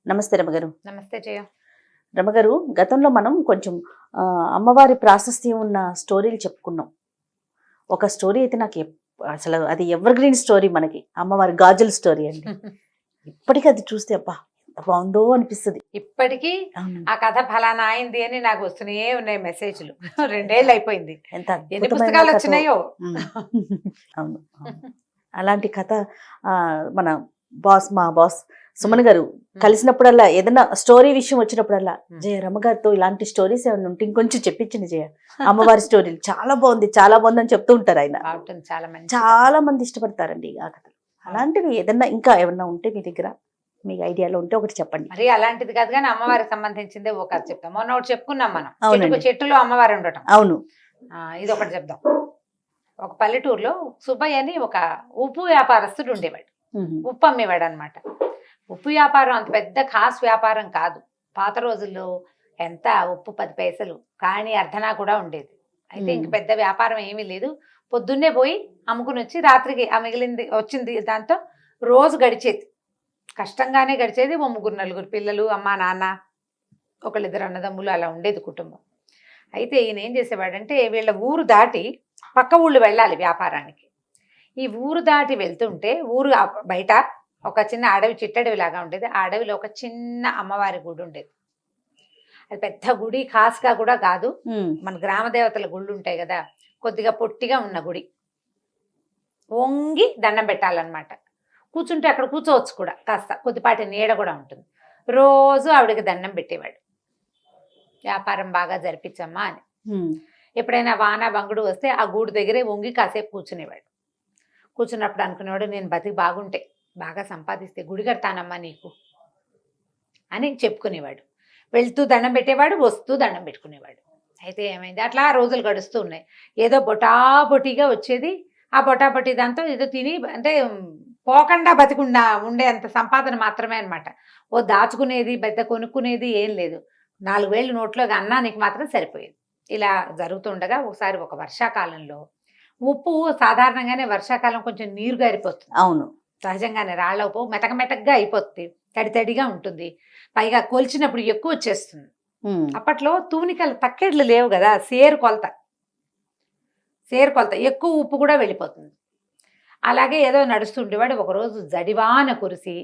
నమస్తే రమగారు. నమస్తే జయ. రమగారు, గతంలో మనం కొంచెం అమ్మవారి ప్రాశస్త్యం ఉన్న స్టోరీలు చెప్పుకున్నాం. ఒక స్టోరీ అయితే నాకు అసలు అది ఎవర్ గ్రీన్ స్టోరీ, మనకి అమ్మవారి గాజుల స్టోరీ అండి. ఇప్పటికీ అది చూస్తే అబ్బా ఎంత బాగుందో అనిపిస్తుంది. ఇప్పటికీ ఆ కథ ఫలానా అయింది అని నాకు వస్తూనే ఉన్నాయి మెసేజ్లు. 2 ఏళ్ళు అయిపోయింది. ఎన్ని పుస్తకాలు వచ్చినాయో. అవును, అలాంటి కథ మన మా బాస్ సుమన్ గారు కలిసినప్పుడల్లా ఏదైనా స్టోరీ విషయం వచ్చినప్పుడల్లా, జయ రమగారితో ఇలాంటి స్టోరీస్ ఏమైనా ఉంటే ఇంకొంచెం చెప్పించింది జయ, అమ్మవారి స్టోరీలు చాలా బాగుంది చాలా బాగుంది అని చెప్తూ ఉంటారు ఆయన. చాలా మంది ఇష్టపడతారండి ఆ కథలు. అలాంటివి ఏదన్నా ఇంకా ఏమన్నా ఉంటే మీ దగ్గర, మీ ఐడియాలో ఉంటే ఒకటి చెప్పండి. మరి అలాంటిది కాదు కానీ అమ్మవారికి సంబంధించిందే ఒక కథ చెప్తాం. మొన్న ఒకటి చెప్పుకున్నాం మనం, చెట్టులో అమ్మవారు ఉండటం. అవును, ఇది ఒకటి చెప్దాం. ఒక పల్లెటూరులో సుబ్బయ్య అని ఒక ఉప్పు వ్యాపారస్తుడు ఉండేవాడు. ఉప్పు అమ్మేవాడు అనమాట. ఉప్పు వ్యాపారం అంత పెద్ద ఖాస్ వ్యాపారం కాదు. పాత రోజుల్లో ఎంత ఉప్పు 10 పైసలు, కానీ అర్ధనా కూడా ఉండేది. అయితే ఇంక పెద్ద వ్యాపారం ఏమీ లేదు. పొద్దున్నే పోయి అమ్ముకుని వచ్చి రాత్రికి ఆ మిగిలింది వచ్చింది దాంతో రోజు గడిచేది. కష్టంగానే గడిచేది. 3-4 పిల్లలు, అమ్మ నాన్న, 1-2 అన్నదమ్ములు, అలా ఉండేది కుటుంబం. అయితే ఈయన ఏం చేసేవాడంటే, వీళ్ళ ఊరు దాటి పక్క ఊళ్ళు వెళ్ళాలి వ్యాపారానికి. ఈ ఊరు దాటి వెళ్తుంటే ఊరు బయట ఒక చిన్న అడవి, చిట్టడవి లాగా ఉండేది. ఆ అడవిలో ఒక చిన్న అమ్మవారి గుడి ఉండేది. అది పెద్ద గుడి, ఖాస్గా కూడా కాదు. మన గ్రామ దేవతల గుళ్ళు ఉంటాయి కదా, కొద్దిగా పొట్టిగా ఉన్న గుడి. వంగి దండం పెట్టాలన్నమాట. కూర్చుంటే అక్కడ కూర్చోవచ్చు కూడా, కాస్త కొద్దిపాటి నీడ కూడా ఉంటుంది. రోజు ఆవిడకి దండం పెట్టేవాడు, వ్యాపారం బాగా జరిపించమ్మా అని. ఎప్పుడైనా వాన బంగుడు వస్తే ఆ గూడు దగ్గరే వంగి కాసేపు కూర్చునేవాడు. కూర్చున్నప్పుడు అనుకునేవాడు, నేను బతికి బాగుంటే, బాగా సంపాదిస్తే గుడి కడతానమ్మా నీకు అని చెప్పుకునేవాడు. వెళ్తూ దండం పెట్టేవాడు, వస్తూ దండం పెట్టుకునేవాడు. అయితే ఏమైంది, అట్లా రోజులు గడుస్తూ ఉన్నాయి. ఏదో బొటాబొటిగా వచ్చేది. ఆ బొటాబొటి దాంతో ఏదో తిని, అంటే పోకుండా బతికుండా ఉండే అంత సంపాదన మాత్రమే అనమాట. ఓ దాచుకునేది, పెద్ద కొనుక్కునేది ఏం లేదు. 4 వేలు నోట్లోకి అన్నానికి మాత్రం సరిపోయేది. ఇలా జరుగుతుండగా ఒకసారి ఒక వర్షాకాలంలో, ఉప్పు సాధారణంగానే వర్షాకాలం కొంచెం నీరు గారిపోతుంది. అవును, సహజంగానే రాళ్ళ ఉప్పు మెతకగా అయిపోతుంది, తడితడిగా ఉంటుంది. పైగా కొలిచినప్పుడు ఎక్కువ వచ్చేస్తుంది. అప్పట్లో తూనికలు తక్కెడ్లు లేవు కదా, సేరు కొలత ఎక్కువ ఉప్పు కూడా వెళ్ళిపోతుంది. అలాగే ఏదో నడుస్తుండేవాడు. ఒకరోజు జడివాన కురిసి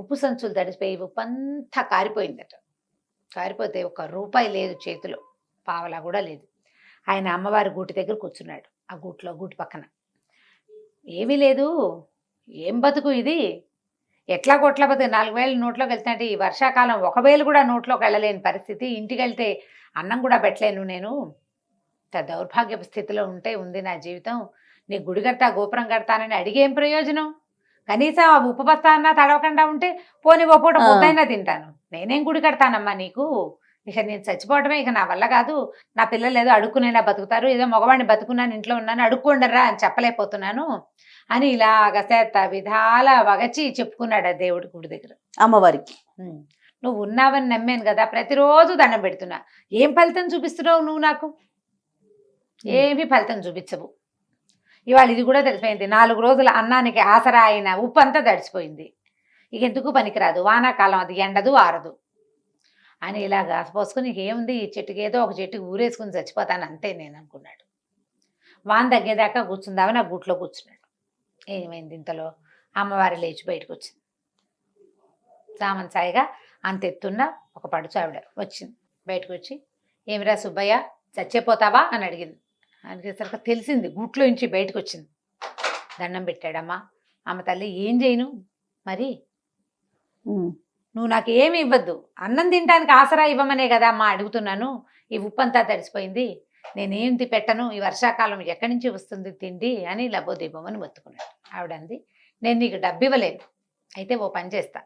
ఉప్పు సంచులు తడిసిపోయి ఉప్పు అంతా కారిపోయిందట. కారిపోతే 1 రూపాయి లేదు చేతిలో, పావలా కూడా లేదు. ఆయన అమ్మవారి గూటి దగ్గర కూర్చున్నాడు. ఆ గూటి పక్కన ఏమీ లేదు. ఏం బతుకు ఇది, ఎట్లా కొట్ల బతుకు. 4 వేలు నోట్లోకి వెళ్తాంటే, ఈ వర్షాకాలం 1 వేలు కూడా నోట్లోకి వెళ్ళలేని పరిస్థితి. ఇంటికి వెళ్తే అన్నం కూడా పెట్టలేను నేను. దౌర్భాగ్య స్థితిలో ఉంది నా జీవితం. నీ గుడి కడతా, గోపురం కడతానని అడిగేం ప్రయోజనం? కనీసం ఆ ఉప్పు బస్తా అన్నా తడవకుండా ఉంటే పోనీ ఓ పూట ముద్దైనా తింటాను. నేనేం గుడి కడతానమ్మా నీకు? ఇక నేను చచ్చిపోవటమే, ఇక నా వల్ల కాదు. నా పిల్లలు ఏదో అడుక్కునైనా బతుకుతారు, ఏదో మగవాడిని బతుకున్నాను, ఇంట్లో ఉన్నాను, అడుక్కోండరా అని చెప్పలేకపోతున్నాను అని ఇలాగ చేత విధాల వగచి చెప్పుకున్నాడు ఆ దేవుడి గుడి దగ్గర అమ్మవారికి. నువ్వు ఉన్నావని నమ్మాను కదా, ప్రతిరోజు దండం పెడుతున్నా. ఏం ఫలితం చూపిస్తున్నావు నువ్వు నాకు? ఏమీ ఫలితం చూపించవు. ఇవాళ ఇది కూడా తెలిసిపోయింది. 4 రోజుల అన్నానికి ఆసరా అయిన ఉప్పు అంతా తడిచిపోయింది. ఇక ఎందుకు పనికిరాదు, వానాకాలం అది ఎండదు ఆరదు అని ఇలాగ పోసుకుని, ఏముంది ఈ చెట్టుకి, ఏదో ఒక చెట్టుకి ఊరేసుకుని చచ్చిపోతాను అంతే నేను అనుకున్నాడు. వాన తగ్గేదాకా కూర్చుందామని ఆ గూట్లో కూర్చున్నాడు. ఏమైంది, ఇంతలో అమ్మవారి లేచి బయటకు వచ్చింది. సామన్ సాయిగా అంతెత్తున్న ఒక పడుచు ఆవిడ వచ్చింది. బయటకు వచ్చి, ఏమిరా సుబ్బయ్య చచ్చిపోతావా అని అడిగింది. అడిగేసరికి తెలిసింది, గూట్లో నుంచి బయటకు వచ్చింది. దండం పెట్టాడమ్మా. అమ్మ తల్లి, ఏం చేయను మరి, నువ్వు నాకు ఏమి ఇవ్వద్దు, అన్నం తినడానికి ఆసరా ఇవ్వమనే కదా అమ్మా అడుగుతున్నాను. ఈ ఉప్పు అంతా తడిసిపోయింది, నేనేం పెట్టను, ఈ వర్షాకాలం ఎక్కడి నుంచి వస్తుంది తిండి అని లబోదీపమని మొత్తుకున్నాడు. ఆవిడంది, నేను నీకు డబ్బు ఇవ్వలేదు, అయితే ఓ పని చేస్తా.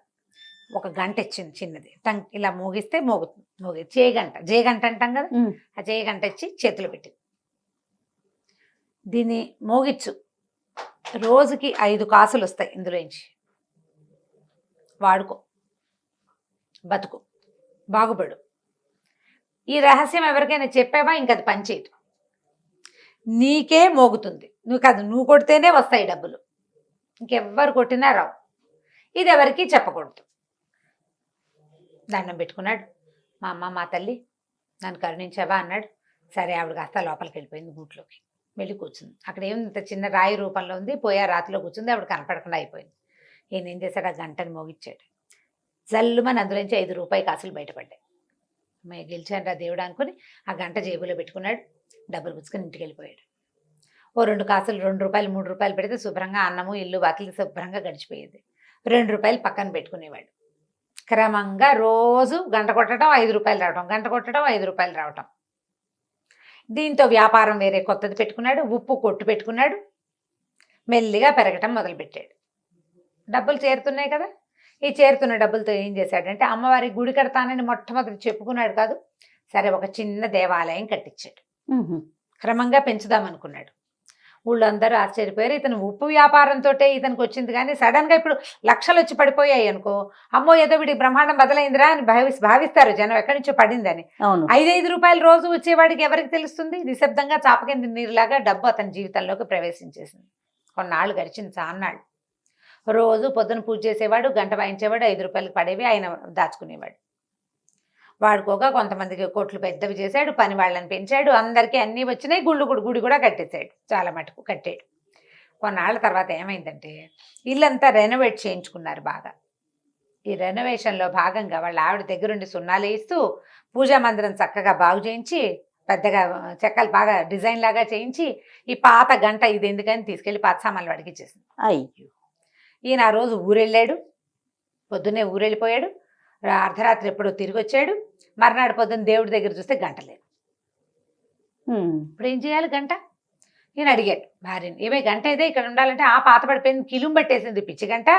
1 గంట ఇచ్చింది చిన్నది, ఇలా మోగిస్తే మోగి జేగంట అంటాం కదా, ఆ జేగంట ఇచ్చి చేతులు పెట్టింది. దీన్ని మోగిచ్చు, రోజుకి 5 కాసులు వస్తాయి ఇందులోంచి, వాడుకో, బతుకు, బాగుపడు. ఈ రహస్యం ఎవరికైనా చెప్పావా ఇంక అది పనిచేయదు, నీకే మోగుతుంది. నువ్వు కొడితేనే వస్తాయి డబ్బులు, ఇంకెవ్వరు కొట్టినా రావు. ఇది ఎవరికి చెప్పకూడదు. దండం పెట్టుకున్నాడు. మా అమ్మ మా తల్లి నన్ను కరుణించావా అన్నాడు. సరే ఆవిడ కాస్త లోపలికి వెళ్ళిపోయింది గూట్లోకి. వెళ్ళి కూర్చుంది. అక్కడ ఏముంది, ఇంత చిన్న రాయి రూపంలో ఉంది. పోయా రాతిలో కూర్చుంది. ఆవిడ కనపడకుండా అయిపోయింది. ఈయన ఏం చేశాడు, ఆ గంటని మోగిచ్చాడు. జల్లుమని అందులోంచి 5 రూపాయి కాసులు బయటపడ్డాయి. మేము గెలిచాను దేవుడు అనుకుని ఆ గంట జేబులో పెట్టుకున్నాడు. డబ్బులు పుచ్చుకొని ఇంటికి వెళ్ళిపోయాడు. ఓ 2 కాసులు 2 రూపాయలు 3 రూపాయలు పెడితే శుభ్రంగా అన్నము ఇల్లు వాకిలి శుభ్రంగా గడిచిపోయేది. 2 రూపాయలు పక్కన పెట్టుకునేవాడు. క్రమంగా రోజు గంట కొట్టడం 5 రూపాయలు రావటం, గంట కొట్టడం 5 రూపాయలు రావటం. దీంతో వ్యాపారం వేరే కొత్తది పెట్టుకున్నాడు. ఉప్పు కొట్టు పెట్టుకున్నాడు. మెల్లిగా పెరగటం మొదలుపెట్టాడు. డబ్బులు చేరుతున్నాయి కదా. ఈ చేరుతున్న డబ్బులతో ఏం చేశాడంటే అమ్మవారి గుడి కడతానని మొట్టమొదటి చెప్పుకున్నాడు కాదు. సరే ఒక చిన్న దేవాలయం కట్టించాడు. క్రమంగా పెంచుదామనుకున్నాడు. ఊళ్ళో అందరూ ఆశ్చర్యపోయారు. ఇతను ఉప్పు వ్యాపారంతో ఇతనికి వచ్చింది, కానీ సడన్గా ఇప్పుడు లక్షలు వచ్చి పడిపోయాయి అనుకో, అమ్మో ఏదో వీడి బ్రహ్మాండం బదలైందిరా అని భావిస్తారు జనం, ఎక్కడి నుంచో పడిందని. 5 రూపాయలు రోజు వచ్చేవాడికి ఎవరికి తెలుస్తుంది? నిశ్శబ్దంగా చాపకింద నీరులాగా డబ్బు అతని జీవితంలోకి ప్రవేశించేసింది. కొన్నాళ్ళు గడిచింది, చాన్నాళ్ళు. రోజు పొద్దున పూజ చేసేవాడు, గంట వాయించేవాడు, 5 రూపాయలకు పడేవి ఆయన దాచుకునేవాడు. వాడుకోగా కొంతమందికి కోట్లు పెద్దవి చేశాడు, పని వాళ్ళని పెంచాడు, అందరికీ అన్నీ వచ్చినాయి. గుడి కూడా కట్టేశాడు, చాలా మటుకు కట్టాడు. కొన్నాళ్ళ తర్వాత ఏమైందంటే ఇల్లంతా రెనోవేట్ చేయించుకున్నారు బాగా. ఈ రెనోవేషన్లో భాగంగా వాళ్ళ ఆవిడ దగ్గరుండి సున్నాలు వేస్తూ పూజా మందిరం చక్కగా బాగు చేయించి, పెద్దగా చెక్కలు బాగా డిజైన్ లాగా చేయించి, ఈ పాత గంట ఇది ఎందుకని తీసుకెళ్ళి పాత సామాన్లు వాడికి ఇచ్చేసింది. అయ్యో. ఈయన ఆ రోజు ఊరెళ్ళాడు. పొద్దున్నే ఊరెళ్ళిపోయాడు. అర్ధరాత్రి ఎప్పుడో తిరిగి వచ్చాడు. మర్నాడు పొద్దున్న దేవుడి దగ్గర చూస్తే గంట లేదు. ఇప్పుడు ఏం చేయాలి గంట? ఈయన అడిగాడు భార్యని, ఏమే గంట ఇదే ఇక్కడ ఉండాలంటే, ఆ పాత పడిపోయింది, కిలుం పట్టేసింది పిచ్చి గంట,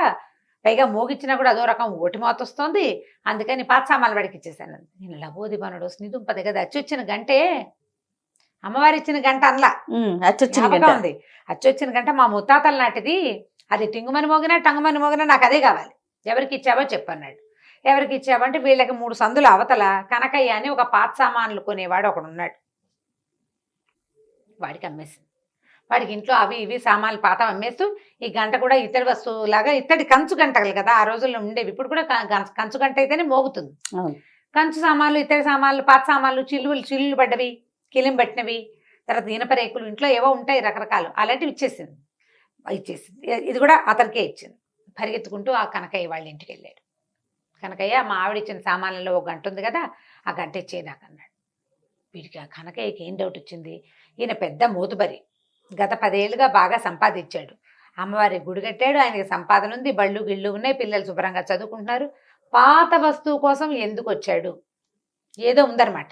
పైగా మోగిచ్చినా కూడా అదో రకం ఓటి మోత వస్తుంది, అందుకని పాత సామాన్లు వాడికి ఇచ్చేసాను. నేను లబోదిబనుడు స్నిదుంపది కదా, అచ్చొచ్చిన గంటే, అమ్మవారి ఇచ్చిన గంట అనలా, ఉంది అచ్చొచ్చిన గంట మా ముత్తాతల నాటిది, అది టింగుమని మోగినా టంగుమని మోగినా నాకు అదే కావాలి, ఎవరికి ఇచ్చావో చెప్పన్నాడు. ఎవరికి ఇచ్చావంటే వీళ్ళకి 3 సందులు అవతల కనకయ్య అని ఒక పాత సామాన్లు కొనేవాడు ఒకడు ఉన్నాడు. వాడికి అమ్మేసింది. వాడికి ఇంట్లో అవి ఇవి సామాన్లు పాత అమ్మేస్తూ ఈ గంట కూడా ఇత్తడి వస్తువులాగా, ఇత్తడి కంచు గంటలు కదా ఆ రోజుల్లో ఉండేవి, ఇప్పుడు కూడా కంచు గంట అయితేనే మోగుతుంది. కంచు సామాన్లు, ఇత్తడి సామాన్లు, పాత సామాన్లు, చిల్లులు పడ్డవి, కిలిం పట్టినవి, తర్వాత ఇనప రేకులు, ఇంట్లో ఏవో ఉంటాయి రకరకాలు, అలాంటివి ఇచ్చేసింది. ఇది కూడా అతనికే ఇచ్చింది. పరిగెత్తుకుంటూ ఆ కనకయ్య వాళ్ళ ఇంటికి వెళ్ళాడు. కనకయ్య, మా ఆవిడ ఇచ్చిన సామాన్లలో ఒక గంట ఉంది కదా, ఆ గంట ఇచ్చేది నాకు అన్నాడు. వీడికి ఆ కనకయ్యకి ఏం డౌట్ వచ్చింది, ఈయన పెద్ద మూతుబరి, గత 10 ఏళ్ళుగా బాగా సంపాదించాడు, అమ్మవారి గుడి కట్టాడు, ఆయనకి సంపాదన ఉంది, బళ్ళు గిళ్ళు ఉన్నాయి, పిల్లలు శుభ్రంగా చదువుకుంటున్నారు, పాత వస్తువు కోసం ఎందుకు వచ్చాడు, ఏదో ఉందన్నమాట.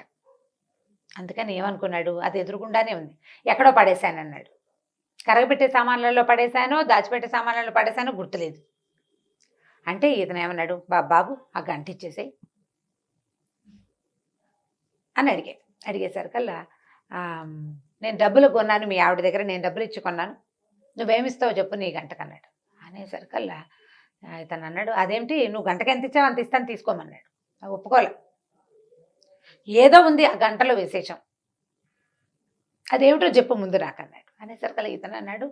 అందుకని ఏమనుకున్నాడు, అది ఎదురుగుండానే ఉంది, ఎక్కడో పడేశాను అన్నాడు. కరగబెట్టే సామాన్లలో పడేశానో దాచిపెట్టే సామాన్లలో పడేశానో గుర్తులేదు. అంటే ఇతను ఏమన్నాడు, బాబు ఆ గంట ఇచ్చేసాయి అని అడిగేసరికల్లా, నేను డబ్బులు కొన్నాను మీ ఆవిడ దగ్గర, నేను డబ్బులు ఇచ్చి కొన్నాను, నువ్వేమిస్తావు చెప్పు నీ గంటకన్నాడు. అనేసరికల్లా ఇతను అన్నాడు, అదేమిటి నువ్వు గంటకి ఎంత ఇచ్చావు అంత ఇస్తాను తీసుకోమన్నాడు. ఒప్పుకోలే, ఏదో ఉంది ఆ గంటలో విశేషం, అదేమిటో చెప్పు ముందు నాకు అన్నాడు. అనేసరికల్లా ఇతను అన్నాడు,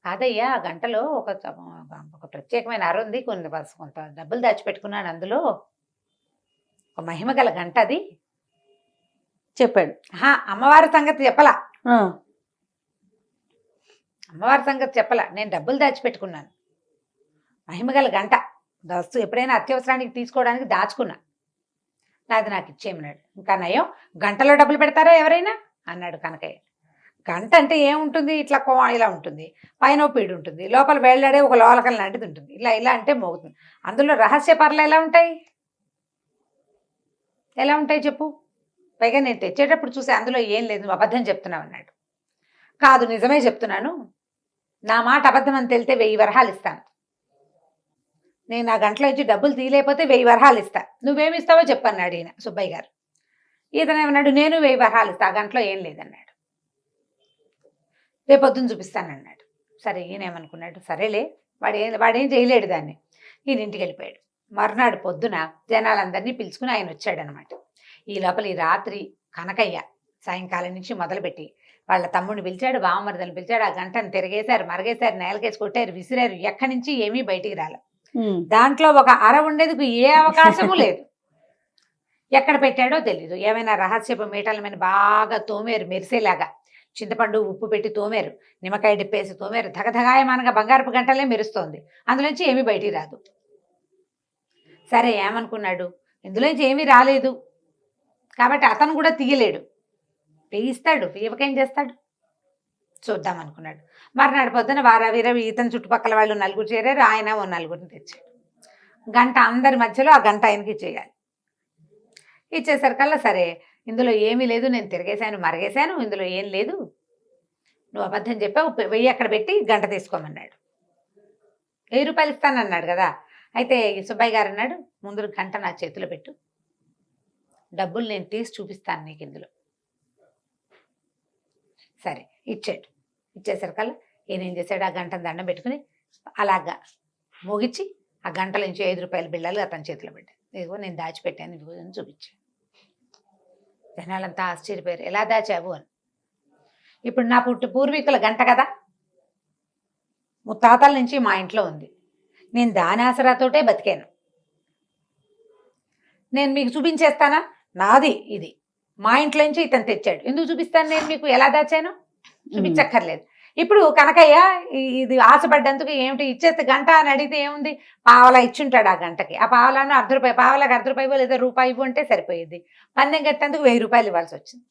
కాదయ్యా ఆ గంటలో ఒక ప్రత్యేకమైన అర ఉంది, కొంత డబ్బులు దాచిపెట్టుకున్నాను, అందులో ఒక మహిమ గల గంట అది చెప్పాడు. అమ్మవారి సంగతి చెప్పలా, అమ్మవారి సంగతి చెప్పలా, నేను డబ్బులు దాచిపెట్టుకున్నాను, మహిమగల గంట దస్తు ఎప్పుడైనా అత్యవసరానికి తీసుకోవడానికి దాచుకున్నా, నాది నాకు ఇచ్చేయమన్నాడు. ఇంకా నయం, గంటలో డబ్బులు పెడతారా ఎవరైనా అన్నాడు కనకయ్య. గంట అంటే ఏముంటుంది, ఇట్లా ఇలా ఉంటుంది, పైన పీడు ఉంటుంది, లోపల వేళ్ళాడే ఒక లోలకం లాంటిది ఉంటుంది, ఇలా అంటే మోగుతుంది. అందులో రహస్య పర్లు ఎలా ఉంటాయి చెప్పు, పైగా నేను తెచ్చేటప్పుడు చూసి అందులో ఏం లేదు, నువ్వు అబద్ధం చెప్తున్నావు అన్నాడు. కాదు నిజమే చెప్తున్నాను, నా మాట అబద్ధం అని తెలితే 1000 వరహాలు ఇస్తాను, నేను ఆ గంటలో ఇచ్చి డబ్బులు తీయలేకపోతే 1000 వరహాలు ఇస్తా, నువ్వేమిస్తావో చెప్పన్నాడు ఈయన సుబ్బయ్య గారు. ఈతను ఏమన్నాడు, నేను 1000 వరహాలు ఇస్తా, ఆ గంటలో ఏం లేదన్నాడు. రేపొద్దున చూపిస్తానన్నాడు. సరే ఈయన ఏమనుకున్నాడు, సరేలే వాడేం చేయలేడు దాన్ని, ఈయన ఇంటికి వెళ్ళిపోయాడు. మర్నాడు పొద్దున జనాలందరినీ పిలుచుకుని ఆయన వచ్చాడనమాట. ఈ లోపల ఈ రాత్రి కనకయ్య సాయంకాలం నుంచి మొదలుపెట్టి వాళ్ళ తమ్ముడిని పిలిచాడు, బావమరిదని పిలిచాడు, ఆ గంటను తిరగేశారు, మరగేశారు, నేలకేసి కొట్టారు, విసిరారు, ఎక్కడి నుంచి ఏమీ బయటికి రాలే. దాంట్లో ఒక అర ఉండేందుకు ఏ అవకాశము లేదు. ఎక్కడ పెట్టాడో తెలీదు. ఏమైనా రహస్యపు మీటల మీద బాగా తోమేరు మెరిసేలాగా, చింతపండు ఉప్పు పెట్టి తోమేరు, నిమ్మకాయ డిప్పేసి తోమేరు, ధగధగాయమానగా బంగారపు గంటలే మెరుస్తోంది. అందులోంచి ఏమీ బయటికి రాదు. సరే ఏమనుకున్నాడు, ఇందులోంచి ఏమీ రాలేదు కాబట్టి అతను కూడా తీయలేడు, వేయిస్తాడు, వేయకేం చేస్తాడు, చూద్దాం అనుకున్నాడు. మర్నాడు పొద్దున వారావీర ఇతని చుట్టుపక్కల వాళ్ళు నలుగురు చేరారు, ఆయన ఓ నలుగురిని తెచ్చాడు. గంట అందరి మధ్యలో ఆ గంట ఆయనకి ఇచ్చేయాలి. ఇచ్చేసరికల్లా సరే ఇందులో ఏమీ లేదు, నేను తిరిగేశాను మరగేశాను, ఇందులో ఏం లేదు, నువ్వు అబద్ధం చెప్పావు, 1000 అక్కడ పెట్టి గంట తీసుకోమన్నాడు. 1000 రూపాయలు ఇస్తానన్నాడు కదా. అయితే ఈ సుబ్బయ్య గారు అన్నాడు, ముందు గంట నా చేతిలో పెట్టు, డబ్బులు నేను తీసి చూపిస్తాను నీకు ఇందులో. సరే ఇచ్చాడు. ఇచ్చేసరికల్లా ఈయన ఏం చేశాడు, ఆ గంటను దండం పెట్టుకుని అలాగా మోగించి ఆ గంటల నుంచి 5 రూపాయల బిళ్ళలు అతని చేతిలో పెట్టాను. ఇదిగో నేను దాచిపెట్టాను, ఇదిగో అని చూపించాను. జనాలంతా ఆశ్చర్యపోయారు, ఎలా దాచావు అని. ఇప్పుడు నా పూర్వీకుల గంట కదా, ముత్తాతల నుంచి మా ఇంట్లో ఉంది, నేను దాని ఆసరాతోటే బతికాను, నేను మీకు చూపించేస్తానా, నాది ఇది, మా ఇంట్లో నుంచి ఇతను తెచ్చాడు, ఎందుకు చూపిస్తాను నేను మీకు, ఎలా దాచాను చూపించక్కర్లేదు. ఇప్పుడు కనకయ్య ఇది ఆశపడ్డందుకు ఏమిటి ఇచ్చేస్తే గంట అని అడిగితే ఏముంది, పావలా ఇచ్చుంటాడు ఆ గంటకి, ఆ పావలాను ₹1 పావలాకి ₹1 లేదా రూపాయి ఇవ్వు అంటే సరిపోయేది. పందెం కట్టేందుకు 1000 రూపాయలు ఇవ్వాల్సి వచ్చింది.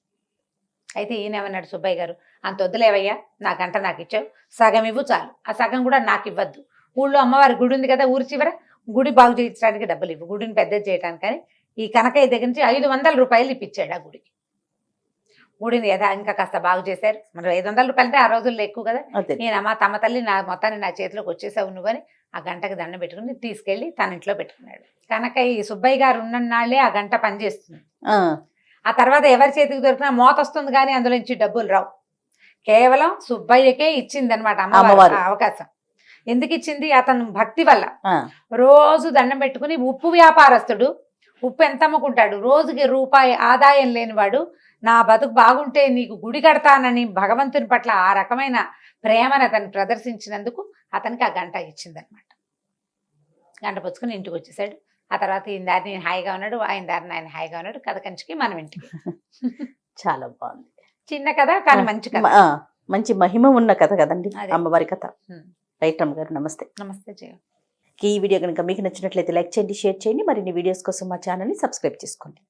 అయితే ఈయన ఏమన్నాడు, సుబ్బయ్య గారు అంత వద్దులేవయ్యా, నా గంట నాకు ఇచ్చావు, సగం ఇవ్వు చాలు, ఆ సగం కూడా నాకు ఇవ్వద్దు, ఊళ్ళో అమ్మవారి గుడి ఉంది కదా, ఊరి చివర గుడి బాగు చేయించడానికి డబ్బులు ఇవ్వు, గుడిని పెద్దది చేయడానికి. కానీ ఈ కనకయ్య దగ్గర నుంచి 500 రూపాయలు ఇప్పించాడు ఆ గుడికి. గుడిని ఇంకా కాస్త బాగు చేశారు. మరి 500 రూపాయలు అంటే ఆ రోజుల్లో ఎక్కువ కదా. నేను అమ్మ తమ తల్లి నా మొత్తాన్ని నా చేతిలోకి వచ్చేసావు నువ్వు అని ఆ గంటకి దండం పెట్టుకుని తీసుకెళ్లి తన ఇంట్లో పెట్టుకున్నాడు. కనకయ్య ఈ సుబ్బయ్య గారు ఉన్ననాళ్లే ఆ గంట పనిచేస్తుంది. ఆ తర్వాత ఎవరి చేతికి దొరికినా మోత వస్తుంది కానీ అందులో నుంచి డబ్బులు రావు. కేవలం సుబ్బయ్యకే ఇచ్చింది అనమాట అమ్మవారు అవకాశం. ఎందుకు ఇచ్చింది, అతను భక్తి వల్ల. రోజు దండం పెట్టుకుని, ఉప్పు వ్యాపారస్తుడు, ఉప్పు ఎంత అమ్ముకుంటాడు, రోజుకి రూపాయి ఆదాయం లేనివాడు, నా బతుకు బాగుంటే నీకు గుడి కడతానని భగవంతుని పట్ల ఆ రకమైన ప్రేమను అతను ప్రదర్శించినందుకు అతనికి ఆ గంట ఇచ్చిందనమాట. గంట పుచ్చుకుని ఇంటికి వచ్చేసాడు. ఆ తర్వాత ఈయన దారిని నేను హాయిగా ఉన్నాడు, ఆయన దారిని ఆయన హాయిగా ఉన్నాడు. కథ కంచికి మనం ఇంటికి. చాలా బాగుంది, చిన్న కథ కానీ మంచి కథ, మంచి మహిమ ఉన్న కథ కదండి అమ్మవారి కథ. రైట్ అమ్మ గారు, నమస్తే. నమస్తే జయ. ఈ వీడియో కనుక మీకు నచ్చినట్లయితే లైక్ చేయండి, షేర్ చేయండి. మరిన్ని వీడియోస్ కోసం మా ఛానల్ని సబ్స్క్రైబ్ చేసుకోండి.